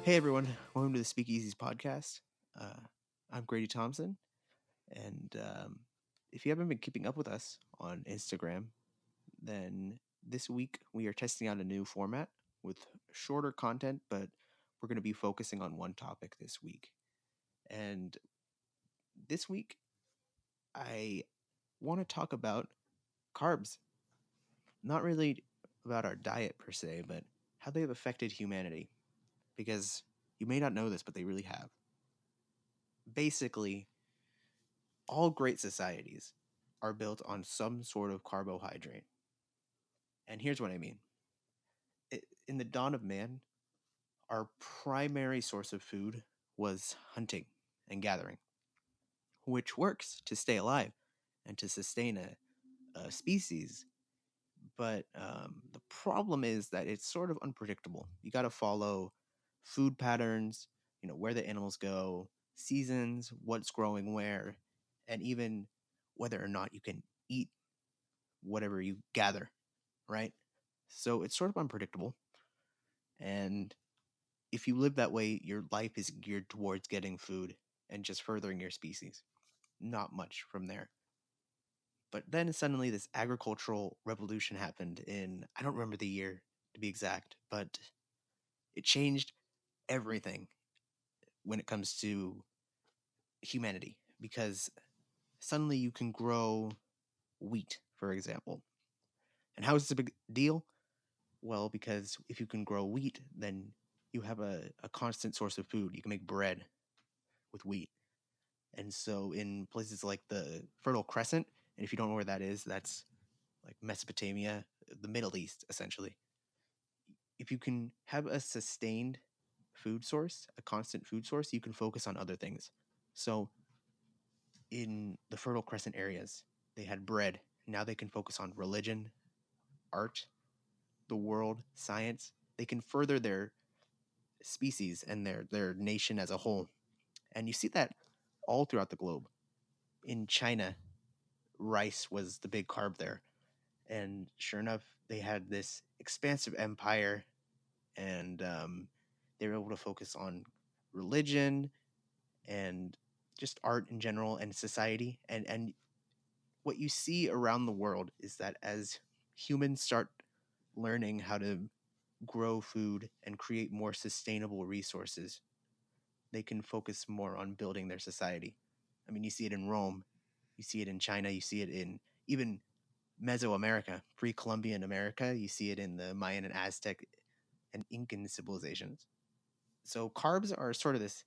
Hey everyone, welcome to the Speak Easies podcast. I'm Grady Thomson, and if you haven't been keeping up with us on Instagram, then this week we are testing out a new format with shorter content, but we're going to be focusing on one topic this week. And this week, I want to talk about carbs. Not really about our diet per se, but how they have affected humanity. Because you may not know this, but they really have. Basically, all great societies are built on some sort of carbohydrate. And here's what I mean. In the dawn of man, our primary source of food was hunting and gathering, which works to stay alive and to sustain a species. But the problem is that it's sort of unpredictable. You got to follow food patterns, where the animals go, seasons, what's growing where, and even whether or not you can eat whatever you gather, right? So it's sort of unpredictable. And if you live that way, your life is geared towards getting food and just furthering your species. Not much from there. But then suddenly this agricultural revolution happened in, I don't remember the year to be exact, but it changed everything when it comes to humanity because suddenly you can grow wheat, for example. And how is this a big deal? Well, because if you can grow wheat, then you have a constant source of food. You can make bread with wheat. And so in places like the Fertile Crescent, and if you don't know where that is, that's like Mesopotamia, the Middle East, essentially. If you can have a sustained food source, a constant food source, you can focus on other things. So in the Fertile Crescent areas, they had bread. Now they can focus on religion, art, the world, science. They can further their species and their nation as a whole. And you see that all throughout the globe. In China, rice was the big carb there. And sure enough, they had this expansive empire, and they were able to focus on religion and just art in general and society. And what you see around the world is that as humans start learning how to grow food and create more sustainable resources, they can focus more on building their society. I mean, you see it in Rome, you see it in China, you see it in even Mesoamerica, pre-Columbian America. You see it in the Mayan and Aztec and Incan civilizations. So carbs are sort of this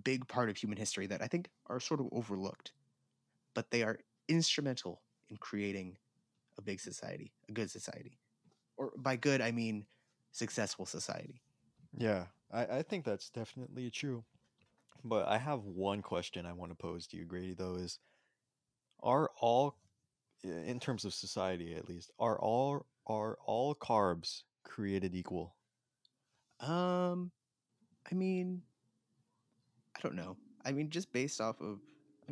big part of human history that I think are sort of overlooked, but they are instrumental in creating a big society, a good society. Or by good, I mean successful society. Yeah, I think that's definitely true. But I have one question I want to pose to you, Grady, though, is are all, in terms of society at least, are all carbs created equal? Um, I mean, I don't know. I mean, just based off of,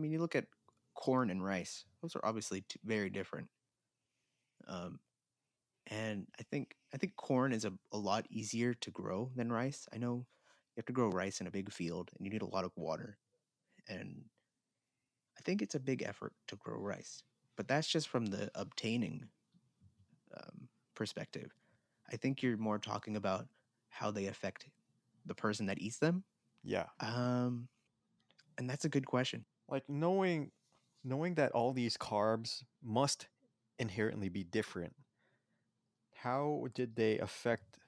you look at corn and rice; those are obviously very different. Um, and I think corn is a lot easier to grow than rice. I know you have to grow rice in a big field, and you need a lot of water, and I think it's a big effort to grow rice. But that's just from the obtaining perspective. I think you're more talking about how they affect the person that eats them. Yeah, Um, and that's a good question. like knowing that all these carbs must inherently be different. How did they affect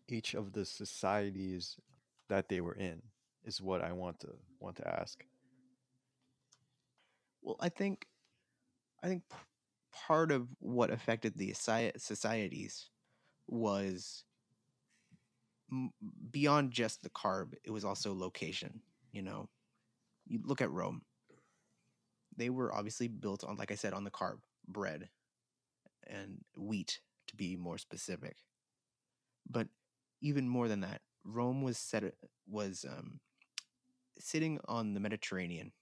each of the societies that they were in? Is what I want to ask. Well, I think part of what affected the societies was m- beyond just the carb. It was also location. You know, you look at Rome. They were obviously built on, like I said, on the carb, bread and wheat, to be more specific. But even more than that, Rome was sitting on the Mediterranean,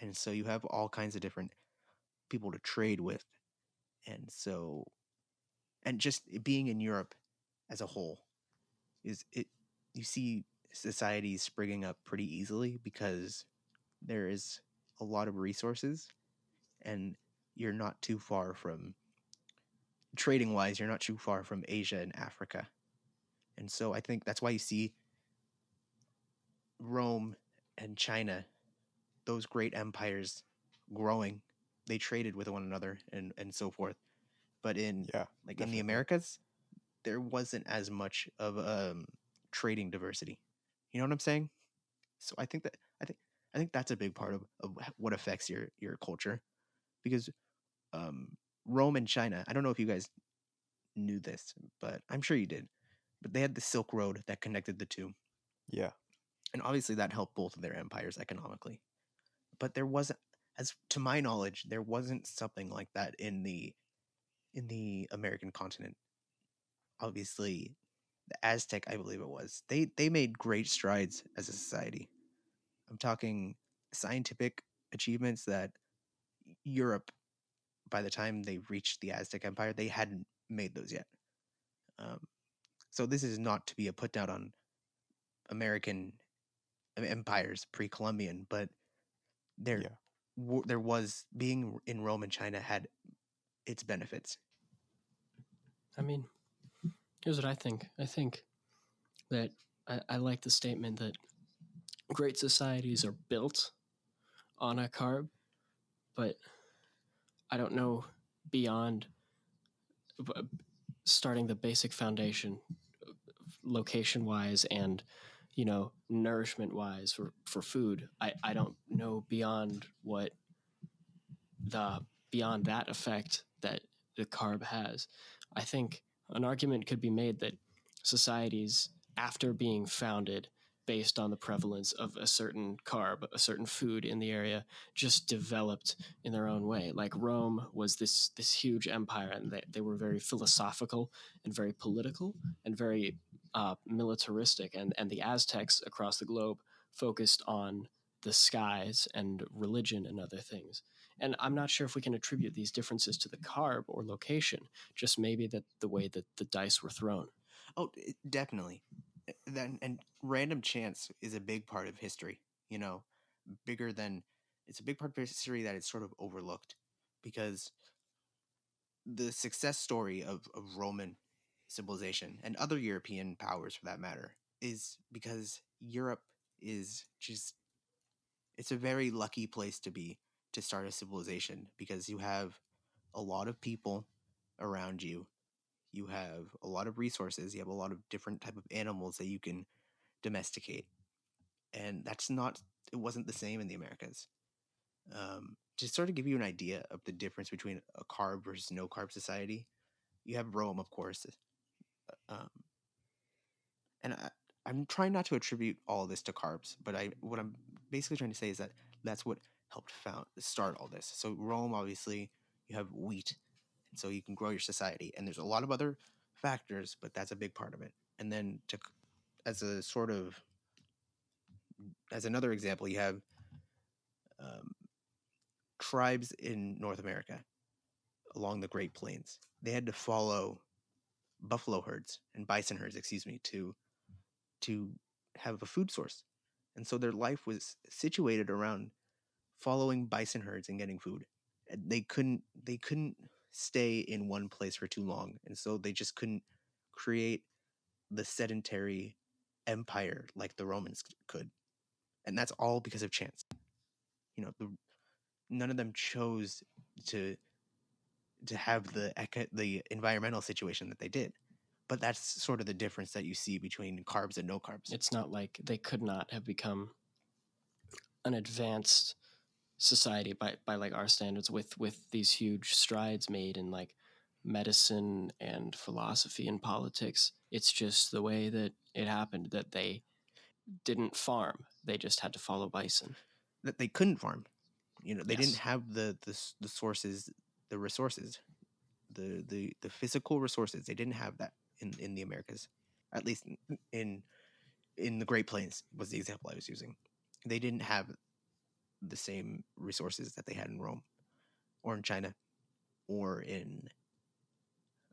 and so you have all kinds of different people to trade with, and so and just it being in Europe as a whole is it. You see societies springing up pretty easily because there is a lot of resources, and you're not too far from trading wise, you're not too far from Asia and Africa. And so I think that's why you see Rome and China, those great empires growing. They traded with one another and so forth. But in Yeah, like in the definitely. Americas, there wasn't as much of trading diversity. You know what I'm saying? So I think that's a big part of what affects your culture because um, Rome and China. I don't know if you guys knew this, but I'm sure you did. But they had the Silk Road that connected the two, Yeah, and obviously that helped both of their empires economically. But there wasn't, as to my knowledge, there wasn't something like that in the American continent. Obviously, the Aztec, I believe it was, they made great strides as a society. I'm talking scientific achievements that Europe, by the time they reached the Aztec Empire, they hadn't made those yet. Um, so this is not to be a put down on American empires pre-Columbian, but there yeah, there was being in Rome and China had its benefits. I mean, here's what I think. I think that I like the statement that great societies are built on a carb, but I don't know beyond starting the basic foundation, location wise and nourishment wise for food. I don't know the beyond that effect that the carb has. I think an argument could be made that societies, after being founded based on the prevalence of a certain carb, a certain food in the area, just developed in their own way. Like Rome was this huge empire, and they were very philosophical and very political and very militaristic, and the Aztecs across the globe focused on the skies and religion and other things. And I'm not sure if we can attribute these differences to the carb or location, just maybe that the way that the dice were thrown. Oh, definitely. Then and random chance is a big part of history. You know, bigger than it's a big part of history that it's sort of overlooked because the success story of Roman civilization and other European powers for that matter is because Europe is just it's a very lucky place to be to start a civilization because you have a lot of people around you. You have a lot of resources, you have a lot of different type of animals that you can domesticate. And that's not it wasn't the same in the Americas. To sort of give you an idea of the difference between a carb versus no carb society, you have Rome, of course, um, and I'm trying not to attribute all of this to carbs, but I what I'm basically trying to say is that that's what helped found start all this. So Rome, obviously, you have wheat, and so you can grow your society, and there's a lot of other factors, but that's a big part of it. And then to as a sort of as another example, you have um, tribes in North America along the Great Plains. They had to follow buffalo herds and bison herds, excuse me, to have a food source. And so their life was situated around following bison herds and getting food. And they couldn't stay in one place for too long. And so they just couldn't create the sedentary empire like the Romans could. And that's all because of chance. You know, none of them chose to have the environmental situation that they did. But that's sort of the difference that you see between carbs and no carbs. It's not like they could not have become an advanced society by like our standards with these huge strides made in like medicine and philosophy and politics. It's just the way that it happened that they didn't farm. They just had to follow bison. That they couldn't farm. You know, they didn't Yes. have the sources, the resources, the physical resources. They didn't have that in the Americas. At least in in the Great Plains was the example I was using. They didn't have the same resources that they had in Rome or in China or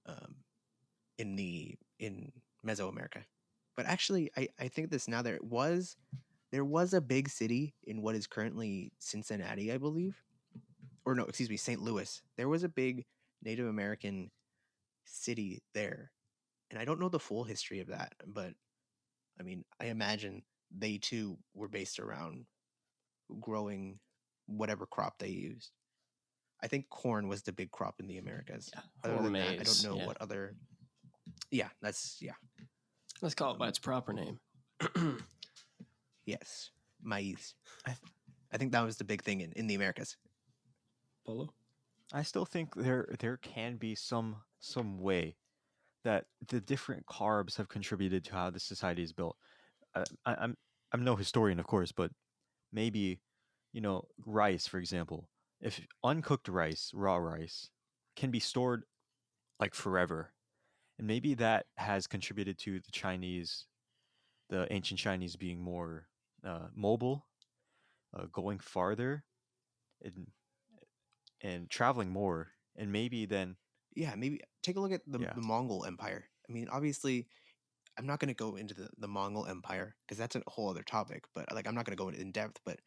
um, in Mesoamerica. But actually, I think this now. There was a big city in what is currently Cincinnati, I believe, or no, excuse me, St. Louis. There was a big Native American city there, and I don't know the full history of that, but I mean, I imagine they too were based around growing whatever crop they used. I think corn was the big crop in the Americas. Yeah, Other or than that, I don't maize. know Yeah, what other. Yeah, that's yeah. let's call it by Um, its proper name. yes, maize. I, th- I think that was the big thing in the Americas. Polo. I still think there can be some way that the different carbs have contributed to how the society is built. I'm no historian, of course, but maybe, rice, for example. If uncooked rice, raw rice, can be stored like forever, and maybe that has contributed to the ancient Chinese being more mobile, going farther, and traveling more, and maybe then, Yeah, maybe take a look at the yeah, the Mongol Empire. I mean, obviously, I'm not going to go into the Mongol Empire because that's a whole other topic. But like, I'm not going to go in depth. But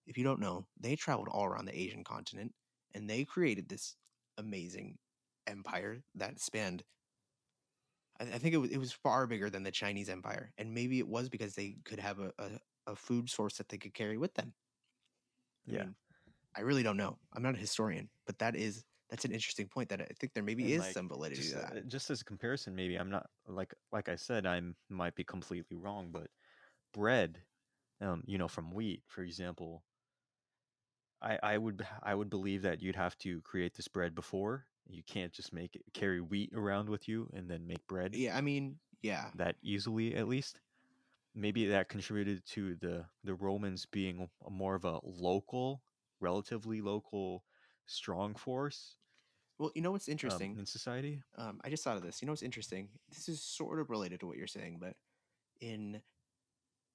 if you don't know, they traveled all around the Asian continent and they created this amazing empire that spanned. I think it was far bigger than the Chinese Empire, and maybe it was because they could have a food source that they could carry with them. I yeah, mean, I really don't know. I'm not a historian, but that's an interesting point that I think there maybe and is like some validity to that. just as a comparison, maybe I'm not like I said, I might be completely wrong, but bread, from wheat, for example, I would believe that you'd have to create this bread before. You can't just carry wheat around with you and then make bread Yeah, I mean, yeah. that easily, at least. Maybe that contributed to the Romans being more of a relatively local, strong force Well, you know what's interesting? in society. I just thought of this. You know what's interesting? This is sort of related to what you're saying, but in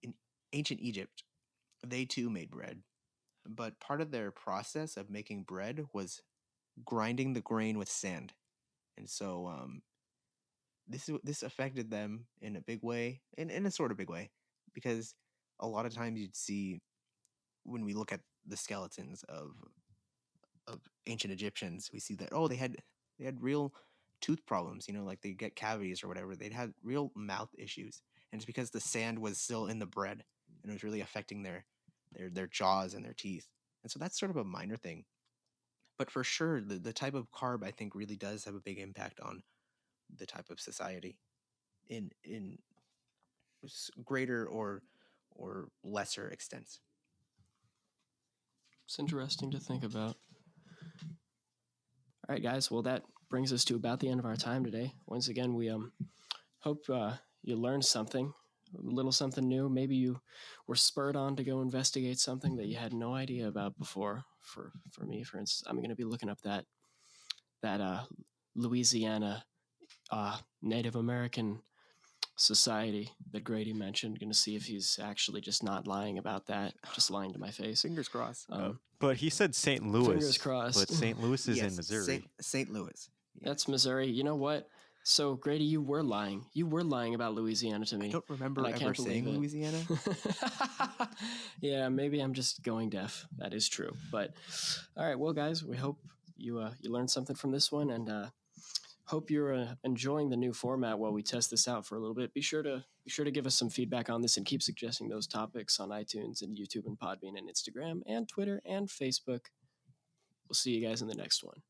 in ancient Egypt, they too made bread, but part of their process of making bread was grinding the grain with sand, and so this affected them in a big way, in a sort of big way, because a lot of times you'd see when we look at the skeletons of ancient Egyptians, we see that they had real tooth problems. Like they get cavities or whatever. They'd had real mouth issues, and it's because the sand was still in the bread, and it was really affecting their jaws and their teeth. And so that's sort of a minor thing, but for sure, the type of carb I think really does have a big impact on the type of society in greater or lesser extents. It's interesting to think about. All right, guys. Well, that brings us to about the end of our time today. Once again, we hope you learned something, a little something new. Maybe you were spurred on to go investigate something that you had no idea about before. For me, for instance, I'm going to be looking up that Louisiana Native American society that Grady mentioned. Going to see if he's actually just not lying about that, just lying to my face. Fingers crossed. But he said St. Louis. Fingers crossed. But St. Louis is in Yes, Missouri. St. Louis. Yes. That's Missouri. You know what? So Grady, you were lying. You were lying about Louisiana to me. I don't remember and I ever can't believe saying it. Louisiana. Yeah, maybe I'm just going deaf. That is true. But all right, well, guys, we hope you learned something from this one, and hope you're enjoying the new format while we test this out for a little bit. Be sure to give us some feedback on this and keep suggesting those topics on iTunes and YouTube and Podbean and Instagram and Twitter and Facebook. We'll see you guys in the next one.